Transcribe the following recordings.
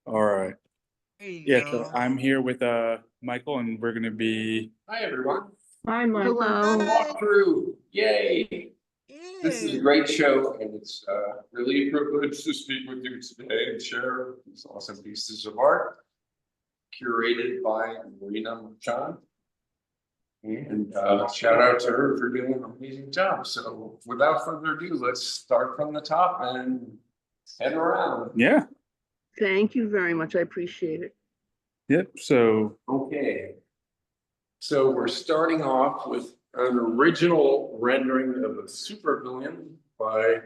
All right. There you Yeah, so go. I'm here with Michael, and we're gonna be. Hi, everyone. Hi, Michael. Hello. Walk through. Yay. This is a Yay. great show, and it's really a privilege to speak with you today and share these awesome pieces of art curated by Marina Machan. And shout out to her for doing an amazing job. So without further ado, let's start from the top and head around. Yeah. Thank you very much. I appreciate it. Yep. So Okay. So we're starting off with an original rendering of a supervillain by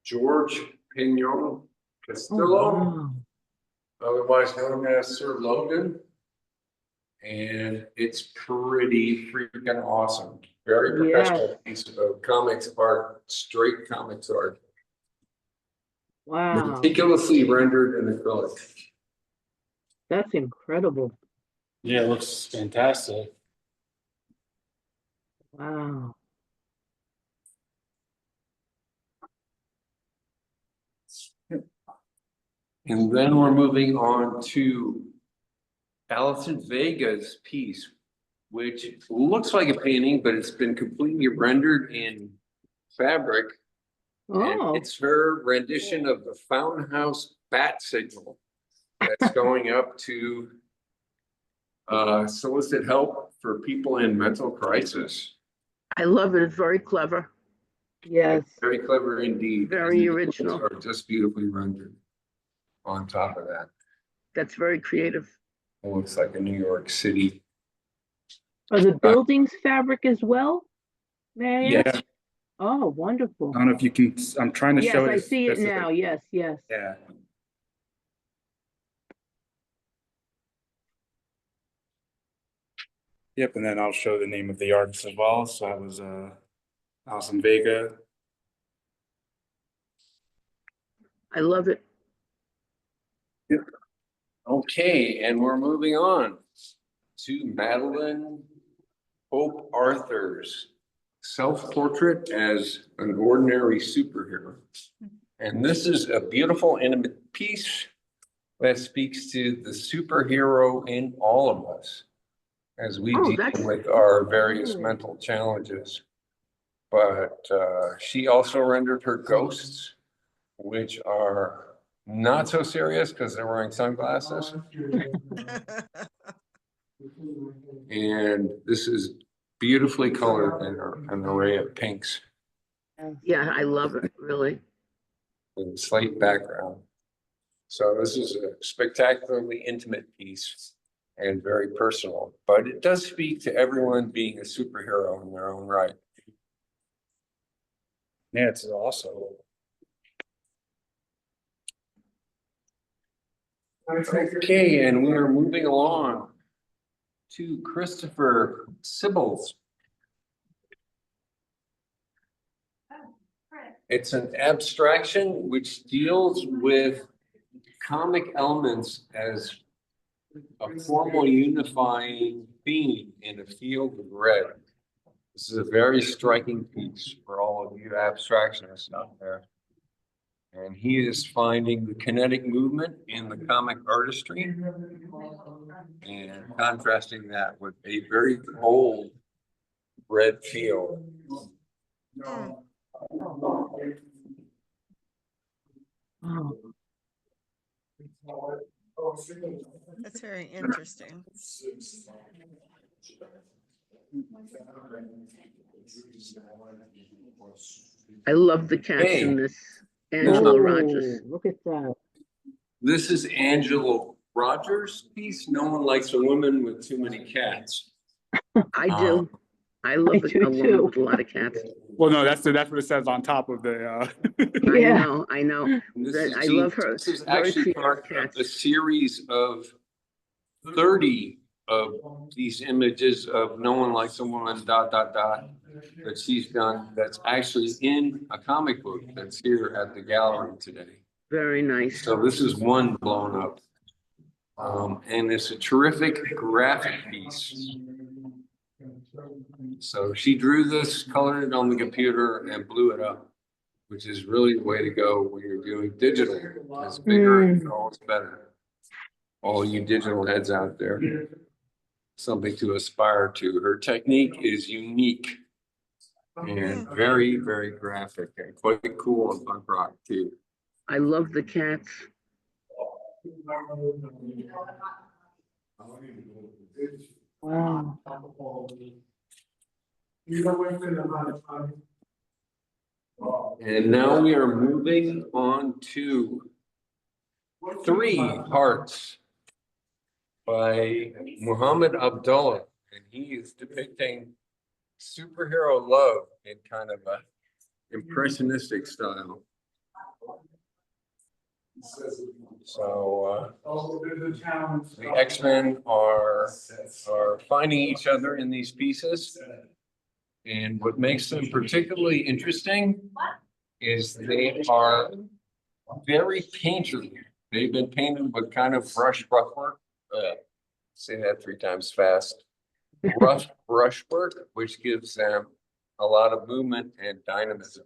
George Pignon Castillo, otherwise known as Sir Logan. And it's pretty freaking awesome. Very professional piece of comics art, straight comics art. Wow, Meticulously rendered in acrylic. that's incredible. Yeah, it looks fantastic. Wow. And then we're moving on to Alison Vega's piece, which looks like a painting, but it's been completely rendered in fabric. And Oh, it's her rendition of the Fountain House bat signal that's going up to solicit help for people in mental crisis. I love it. It's very clever. Yes, Very clever indeed. Very And the original. colors are just beautifully rendered on top of that. that's very creative. It looks like a New York City. Are the buildings fabric as well? May I ask? yeah, Oh, wonderful. I don't know if you can. I'm trying to Yes, show it. I see it specific- now. Yes, yes. Yeah. Yep, and then I'll show the name of the artist as well. So that was Alison Vega. I love it. Okay, and we're moving on to Madeline Hope Arthur's self-portrait as an ordinary superhero. And this is a beautiful, intimate piece that speaks to the superhero in all of us as we Oh, deal that's- with our various Oh. mental challenges. But she also rendered her ghosts, which are not so serious because they're wearing sunglasses. And this is beautifully colored in an array of pinks Yeah, I love it, really. with a slate background. So this is a spectacularly intimate piece and very personal, but it does speak to everyone being a superhero in their own right. Yeah, it's awesome. Okay, and we are moving along to Christopher Sybil's. It's an abstraction which deals with comic elements as a formal unifying theme in a field of red. This is a very striking piece for all of you abstractionists out there. And he is finding the kinetic movement in the comic artistry and contrasting that with a very bold red field. Oh, That's very interesting. I love the cats Hey. in this. Angela Rogers. Look at that. This is Angela Rogers' piece. No one likes a woman with too many cats. I do. I love I a do woman too. with a lot of cats. Well, no, that's what it says on top of the. Yeah. I know. And this That- is I love her. This is Very actually creative part of cats. a series of 30 of these images of no one likes a woman, ... that she's done, that's actually in a comic book that's here at the gallery today. Very nice. So this is one blown up. And it's a terrific graphic piece. So she drew this, colored it on the computer and blew it up, which is really the way to go when you're doing digital. It's bigger and always better. all you digital heads out there. Something to aspire to. Her technique is unique and very, very graphic and quite cool and punk rock too. I love the cats. Wow. And now we are moving on to Three Hearts by Muhammad Abdullah, and he is depicting superhero love in kind of a impressionistic style. So the X-Men are finding each other in these pieces. And what makes them particularly interesting is they are very painterly. They've been painted with kind of brushwork. Say that 3 times fast. Rough brushwork, which gives them a lot of movement and dynamism.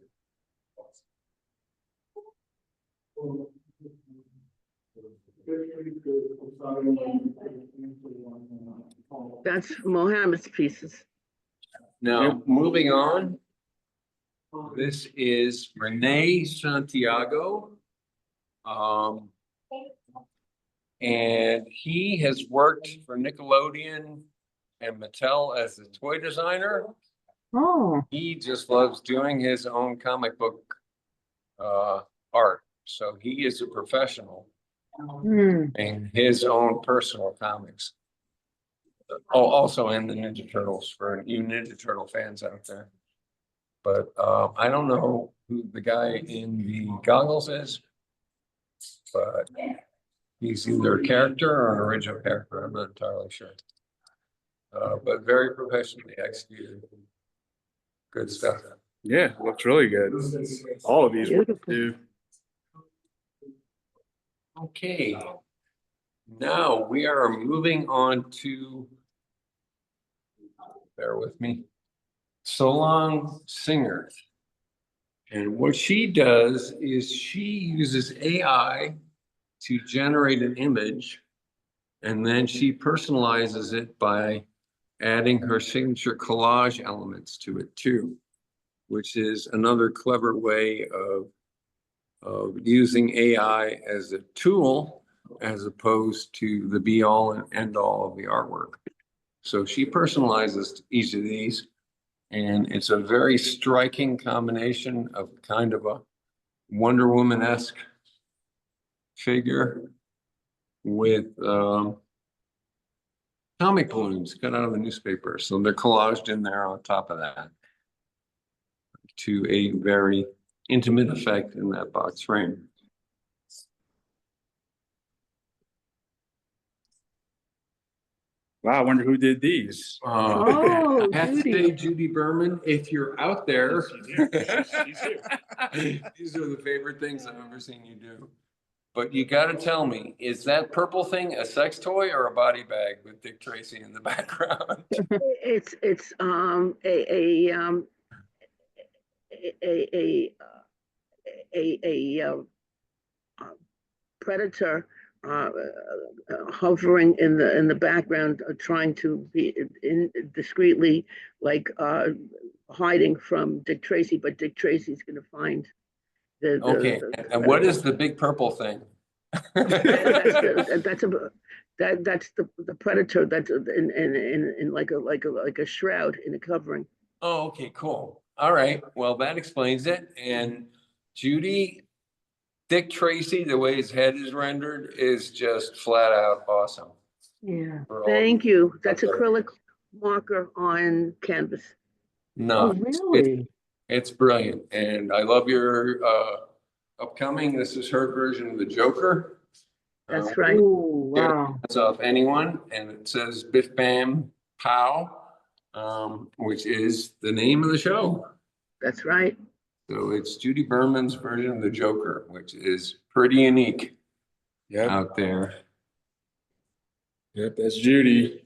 That's Mohammed's pieces. Now, moving on. This is Renee Santiago. And he has worked for Nickelodeon and Mattel as a toy designer. Oh, He just loves doing his own comic book art. So he is a professional in his own personal comics. Oh, also in the Ninja Turtles for you Ninja Turtle fans out there. But I don't know who the guy in the goggles is, but he's either a character or an original character. I'm not entirely sure. But very professionally executed. Good stuff. Yeah, looks really good. All of these Beautiful. do. Okay. Now we are moving on to, bear with me, Solong Singer. And what she does is she uses AI to generate an image, and then she personalizes it by adding her signature collage elements to it too, which is another clever way of using AI as a tool as opposed to the be all and end all of the artwork. So she personalizes each of these, and it's a very striking combination of kind of a Wonder Woman-esque figure with comic balloons cut out of the newspaper. So they're collaged in there on top of that to a very intimate effect in that box frame. Wow, I wonder who did these. Oh, I have to Judy. say, Judy Berman, if you're out there, She's here. these are the favorite things I've ever seen you do. But you gotta tell me, is that purple thing a sex toy or a body bag with Dick Tracy in the background? It's predator hovering in the background, trying to be discreetly hiding from Dick Tracy, but Dick Tracy's going to find the Okay, and what is the big purple thing? that's the predator that's in like a shroud in a covering. Oh, okay, cool. All right, well, that explains it. And Judy, Dick Tracy, the way his head is rendered is just flat out awesome. Yeah. For all Thank you. That's out there. acrylic marker on canvas. No, really? it's brilliant. And I love your upcoming, this is her version of the Joker. That's right. Oh, wow. It's off anyone, and it says Biff Bam Pow, which is the name of the show. That's right. So it's Judy Berman's version of the Joker, which is pretty unique Yep, out there. yep, that's Judy.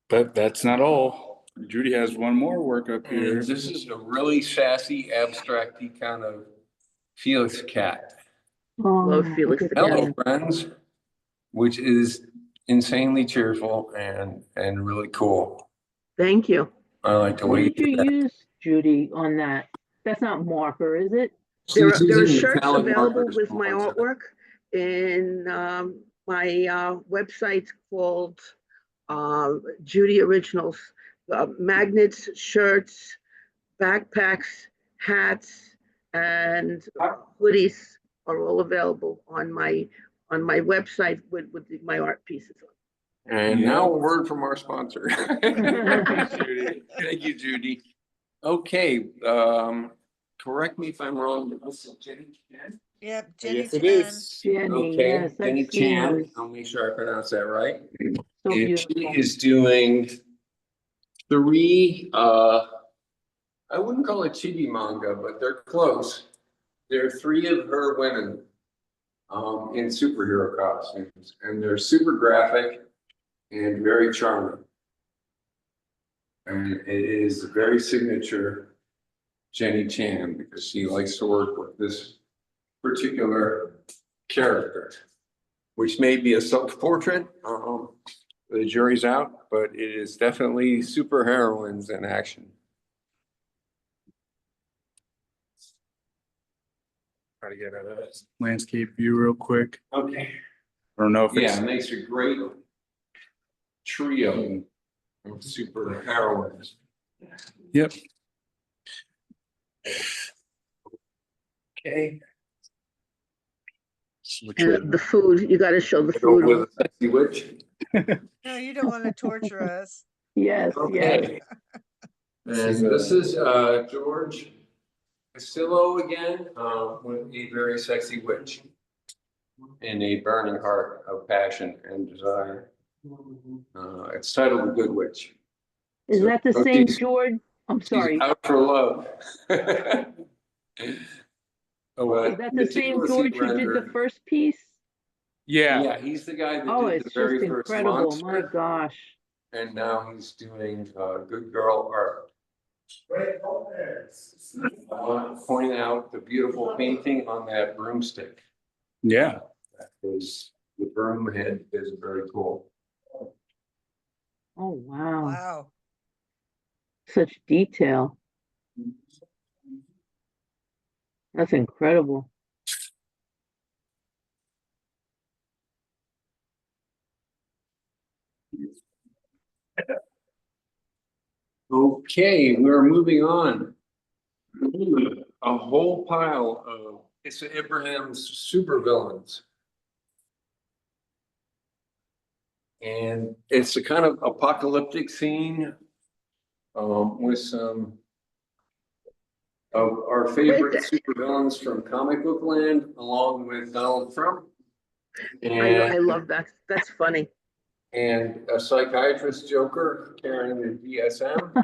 But that's not all. Judy has one more work up here. And this is a really sassy, abstracty kind of Felix cat. Love Felix the Hello, cat. friends. which is insanely cheerful and really cool. Thank you. I like the What way. did you use, Judy, on that? That's not marker, is it? There She's are using shirts metallic available markers with for my one side. artwork in my website called Judy Originals. Magnets, shirts, backpacks, hats, and hoodies are all available on my website with my art pieces on. And now a word from our sponsor. Judy. Thank you, Judy. Okay, correct me if I'm wrong. but this is Jenny Chan? Yep, Jenny Yes, it Chan. is. Jenny, Okay, yes, Jenny I've seen Chan, those. I'll make sure I pronounce that right. So And she beautiful. is doing three, I wouldn't call it chibi manga, but they're close. There are three of her women in superhero costumes, and they're super graphic and very charming. And it is very signature Jenny Chan, because she likes to work with this particular character, which may be a self-portrait. The jury's out, but it is definitely superheroines in action. Try to get a landscape view real quick. Okay. I don't know if Yeah, it's, it makes a great trio of superheroines. yep. Okay. And the food, you got to show the Go food. with a sexy witch. No, you don't want to torture us. Yes, yes. Okay. And this is George Castillo again, with a very sexy witch. And a burning heart of passion and desire. It's titled The Good Witch. Is So- that the oh, same she's- George? I'm She's sorry. out for love. Oh, Is that the same George who did the first piece? yeah. Yeah, he's the guy Oh, that did the it's very just first incredible. My monster, gosh. and now he's doing Good Girl art. I want to point out the beautiful painting on that broomstick. Yeah. That is, the broom head is very cool. Oh, wow. Wow. Such detail. That's incredible. Okay, we're moving on. A whole pile of, it's Abraham's supervillains. And it's a kind of apocalyptic scene with some of our favorite supervillains from comic book land, along with Donald Trump. I And, love that. That's funny. and a psychiatrist Joker carrying the DSM.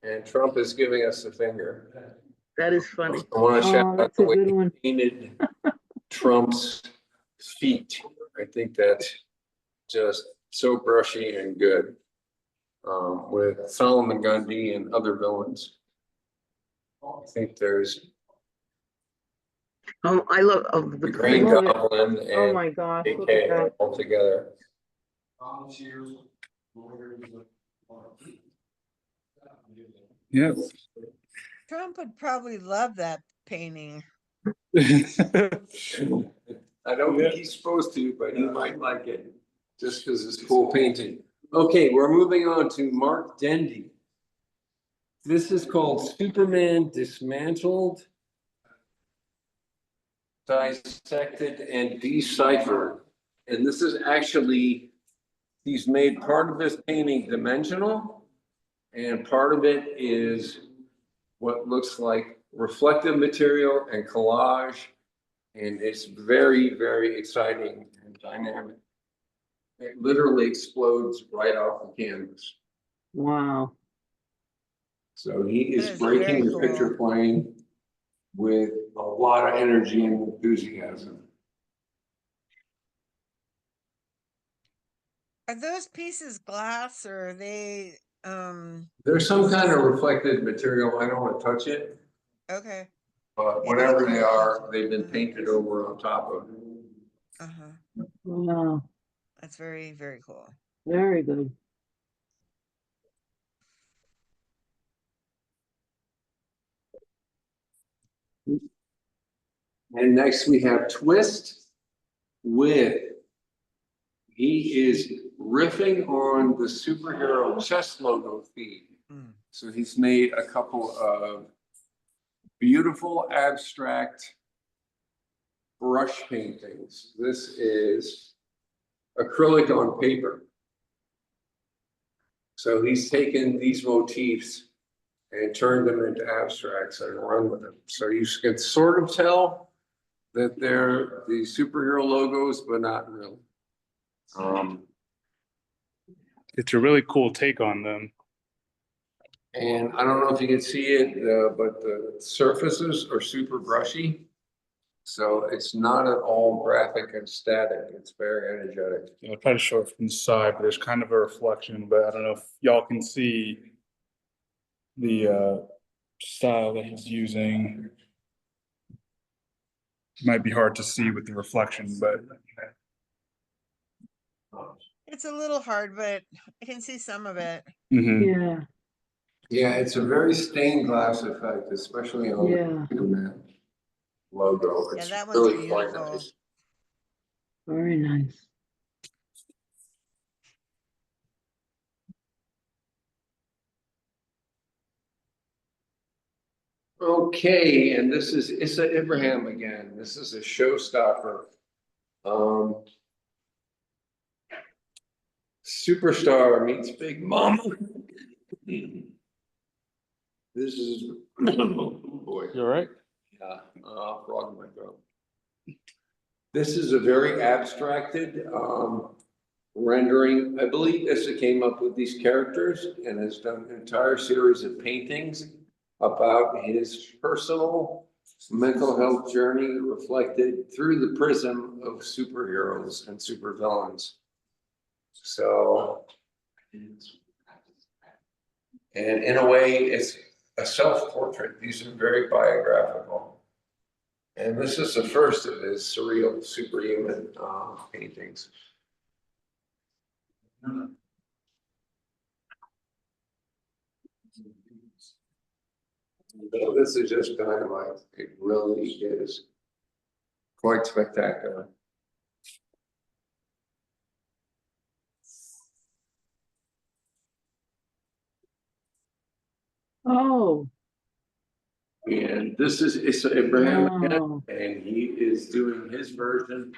And Trump is giving us the finger. That is funny. I want to Oh, shout out that's the a way good he one. painted Trump's feet. I think that's just so brushy and good. With Solomon Grundy and other villains. I think there's I love the the Green love it. Goblin Oh, and my gosh. Look at AK that. all together. Yeah. Trump would probably love that painting. I don't think he's supposed to, but he might like it, just because it's cool painting. Okay, we're moving on to Mark Dendy. This is called Superman Dismantled, Dissected, and Deciphered. And this is actually, he's made part of this painting dimensional, and part of it is what looks like reflective material and collage. And it's very, very exciting and dynamic. It literally explodes right off the canvas. Wow. So he That is is breaking very the picture cool. plane with a lot of energy and enthusiasm. Are those pieces glass or are they, There's some kind of reflective material. I don't want to touch it, okay, but Yeah, whatever they they cool. are, they've been painted over on top of. uh-huh. Wow. That's very, very cool. Very good. And next we have Twist with, he is riffing on the superhero chess logo theme. Mm. So he's made a couple of beautiful abstract brush paintings. This is acrylic on paper. So he's taken these motifs and turned them into abstracts and run with them. So you can sort of tell that they're the superhero logos, but not really. It's a really cool take on them. And I don't know if you can see it, but the surfaces are super brushy. So it's not at all graphic and static. It's very energetic. I'll try to show it from the side, but there's kind of a reflection, but I don't know if y'all can see the style that he's using. Might be hard to see with the reflection, but It's a little hard, but I can see some of it. mhm. Yeah, Yeah, it's a very stained glass effect, especially on Yeah. the Superman logo. Yeah, It's that one's really quite beautiful. nice. very nice. Okay, and this is Issa Ibrahim again. This is a showstopper. Superstar meets Big Mama. This is, boy. You all right? Yeah, frog in my throat. This is a very abstracted, rendering. I believe Issa came up with these characters and has done an entire series of paintings about his personal mental health journey reflected through the prism of superheroes and supervillains. So, and in a way, it's a self-portrait. These are very biographical. And this is the first of his surreal superhuman paintings. So this is just dynamite. It really is quite spectacular. Oh, And this is Issa Ibrahim again, wow. and he is doing his version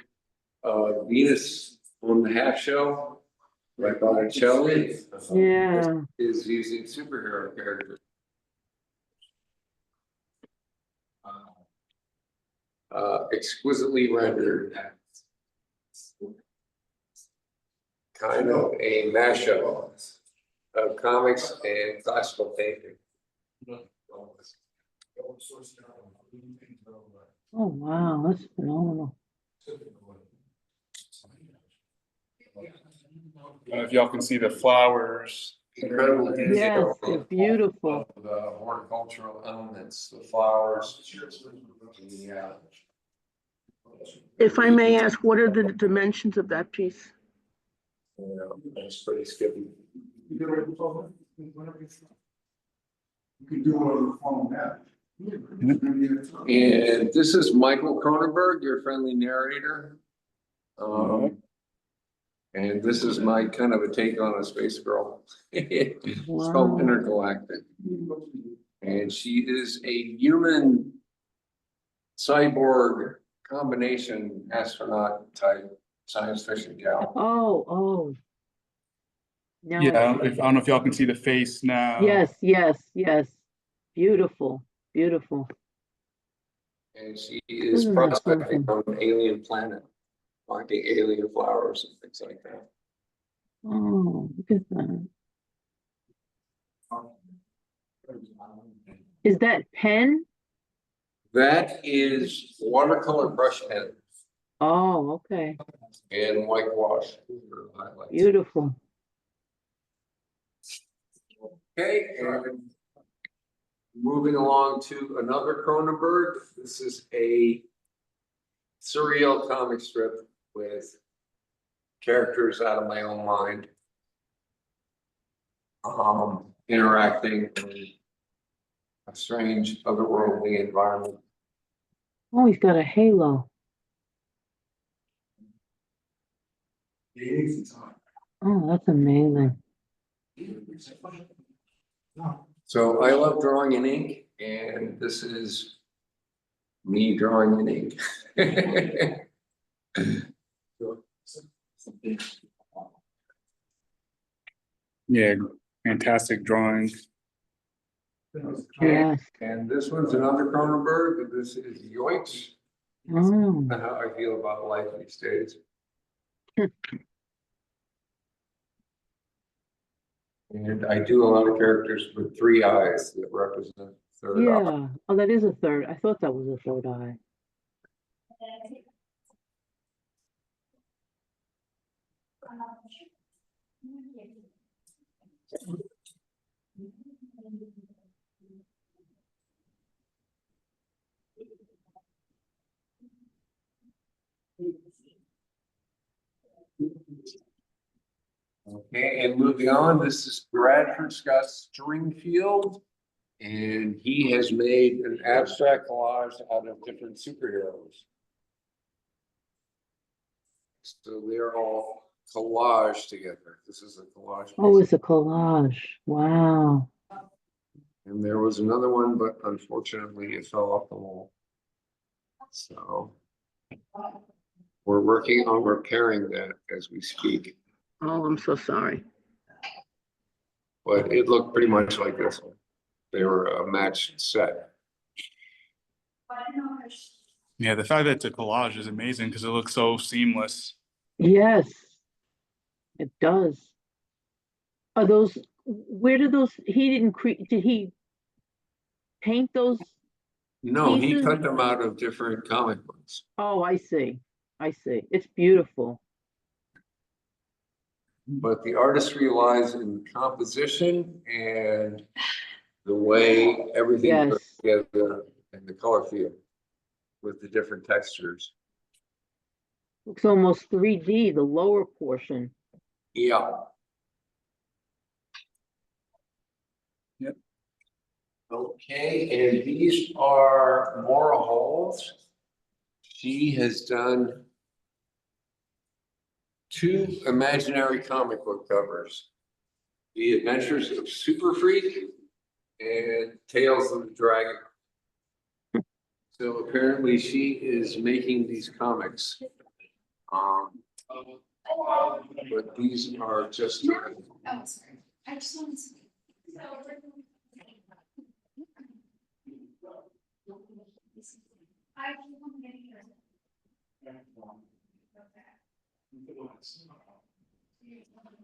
of Venus on the Half Shell by Botticelli. Yeah. Is using superhero characters. Exquisitely rendered. Kind of a mashup of comics and classical painting. Oh, wow, that's phenomenal. I don't know if y'all can see the flowers. Incredible detail. Yes, they're beautiful. of The horticultural elements, the flowers. Yeah. If I may ask, what are the dimensions of that piece? It's pretty skippy. You can do it on the phone now. And this is Michael Cronenberg, your friendly narrator. And this is my kind of a take on a space girl. It's called Wow. Intergalactic. And she is a human cyborg combination astronaut type science fiction gal. Oh. Now I Yeah, see. I don't know if y'all can see the face now. Yes, yes. Beautiful, beautiful. And she is Isn't that prospecting something? on an alien planet, finding alien flowers and things like that. Oh, look at that. Is that pen? That is watercolor brush pen Oh, okay, and whitewash for highlights. beautiful. Okay, and moving along to another Cronenberg. This is a surreal comic strip with characters out of my own mind. Interacting in a strange otherworldly environment. Oh, he's got a halo. Oh, that's amazing. So I love drawing in ink, and this is me drawing in ink. Yeah, fantastic drawing. Yes. And this one's another Cronenberg, and this is Yoich. Oh, How I feel about life these days. And I do a lot of characters with 3 eyes that represent third eye. yeah. Oh, that is a third. I thought that was a third eye. Okay, and moving on, this is Bradford Scott Stringfield. And he has made an abstract collage out of different superheroes. So they're all collaged together. This is a collage. Oh, piece. it's a collage. Wow. And there was another one, but unfortunately it fell off the wall. So we're working on repairing that as we speak, Oh, I'm so sorry. but it looked pretty much like this one. They were a matched set. Yeah, the fact that it's a collage is amazing because it looks so seamless. Yes, it does. Are those, where did those, he didn't create, did he paint those? No, he Pieces? cut them out of different comic books. Oh, I see. I see. It's beautiful. But the artistry lies in composition and the way everything Yes. goes together and the color field with the different textures. Looks almost 3D, the lower portion. Yeah. Yep. Okay, and these are Maura Halls. She has done 2 imaginary comic book covers. The Adventures of Super Freak and Tales of the Dragon. So apparently she is making these comics. But these are just. Oh, sorry. I just wanted to.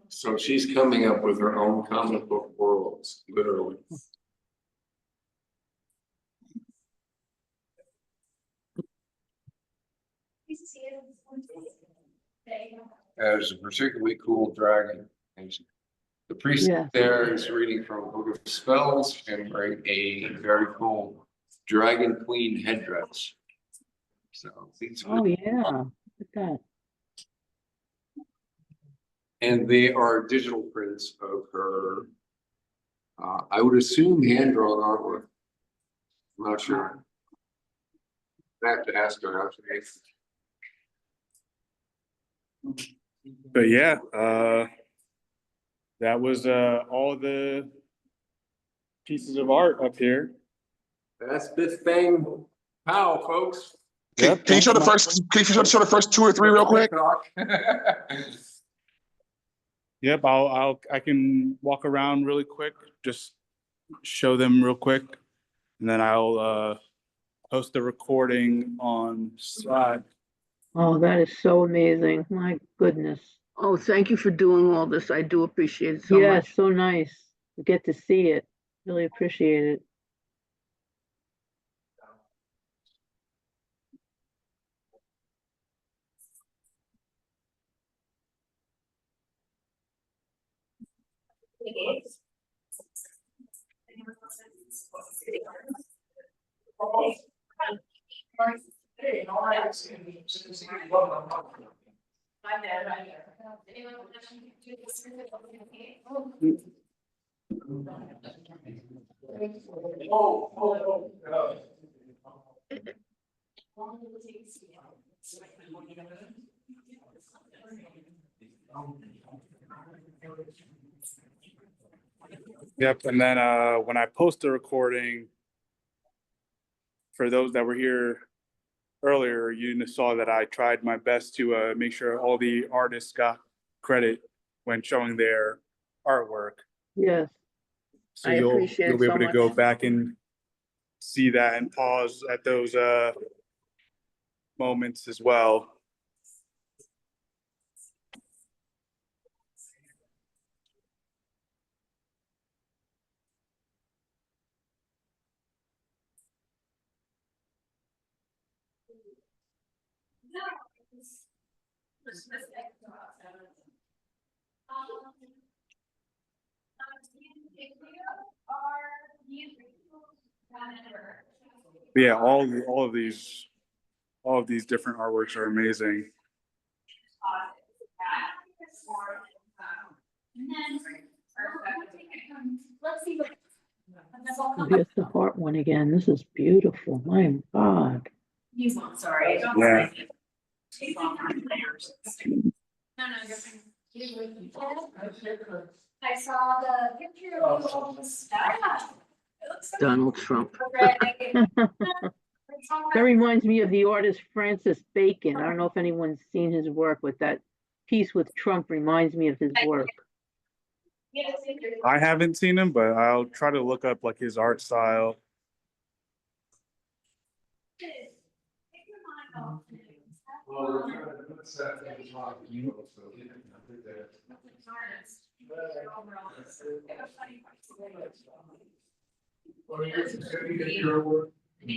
So she's coming up with her own comic book worlds, literally. There's a particularly cool dragon. And the priest Yeah. there is reading from a book of spells and wearing a very cool dragon queen headdress. So these are- Oh, yeah. Look at that. and they are digital prints of her. I would assume hand-drawn artwork. I'm not sure. I have to ask her how she makes it. But yeah, that was all the pieces of art up here. That's Biff Bang Pow, folks. Yep. Can you show the first 2 or 3 real quick? Yep, I can walk around really quick, just show them real quick, and then I'll post the recording on Slack. Oh, that is so amazing. My goodness. Oh, thank you for doing all this. I do appreciate it so Yeah, much. so nice to get to see it. Really appreciate it. Yep, and then when I post the recording, for those that were here earlier, you saw that I tried my best to make sure all the artists got credit when showing their artwork. Yes, So I appreciate you'll it be so able to go much. back and see that and pause at those moments as well. But yeah, all of these different artworks are amazing. Let's see. Here's the heart one again. This is beautiful. My God. He's not sorry. Yeah. No, you're fine. I saw the picture of all the stuff. It looks so Donald Trump. That reminds me of the artist Francis Bacon. I don't know if anyone's seen his work, but that piece with Trump reminds me of his work. I haven't seen him, but I'll try to look up like his art style.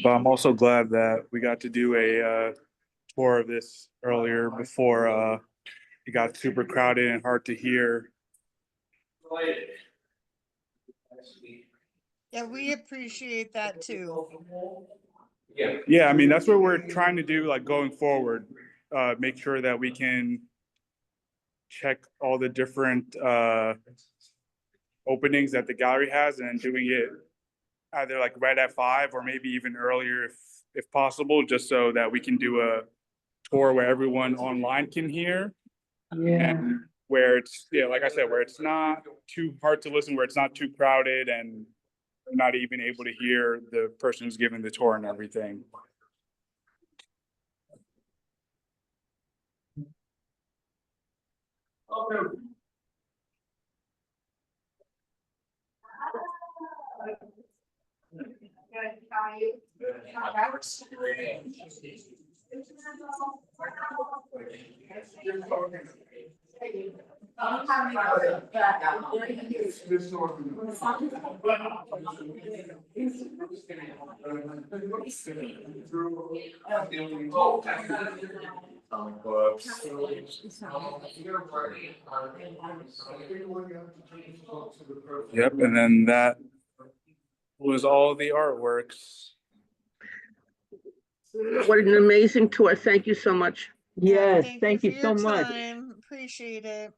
But I'm also glad that we got to do a tour of this earlier before it got super crowded and hard to hear. Yeah, we appreciate that too. Yeah, I mean, that's what we're trying to do, like going forward, make sure that we can check all the different openings that the gallery has and doing it either like right at 5 or maybe even earlier if possible, just so that we can do a tour where everyone online can hear. Yeah. And where it's, yeah, like I said, where it's not too hard to listen, where it's not too crowded and not even able to hear the person who's giving the tour and everything. Yep, and then that was all the artworks. What an amazing tour. Thank you so much. Yeah, Yes, thank for you your so much. time. Appreciate it.